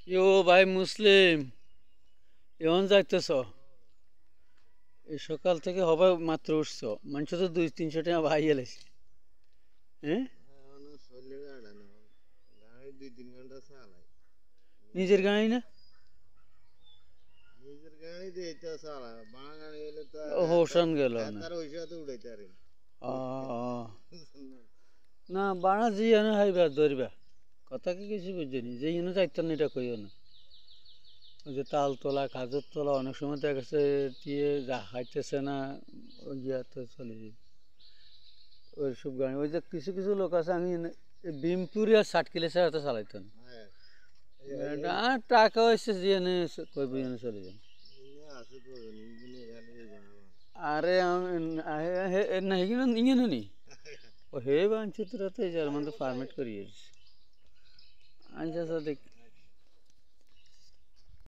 কি ও ভাই মুসলিম, এমন যাইতেছ? এই সকাল থেকে হবে মাত্র উঠছ, মানুষ তো 200-300 টাকা ভাই এলেছে। হ্যাঁ, নিজের গাড়ি না? হোসন গেল না। না বানা যে এনে হাইবা ধরবা কথা কি কিছু বুঝিনি, যে এনে যাইতেন এটা কইও না। ওই যে তালতলা কাজের তলা অনেক সময় দেখা গেছে দিয়ে যা হাইতেছে না, ওই ইয়াতে চলে যাবে ওইসব গাড়ি। ওই যে কিছু কিছু লোক আছে, আমি বিমপুরি আর 60 কিলো ছাড়া তো চালাইতেন আর টাকা হয়েছে যে এনে কইব এনে চলে যান। আরে না এখানে ইয়ে নি ও হে বাঞ্চিত রাতে যার মধ্যে ফার্মেট করিয়েছি আচ্ছা দেখ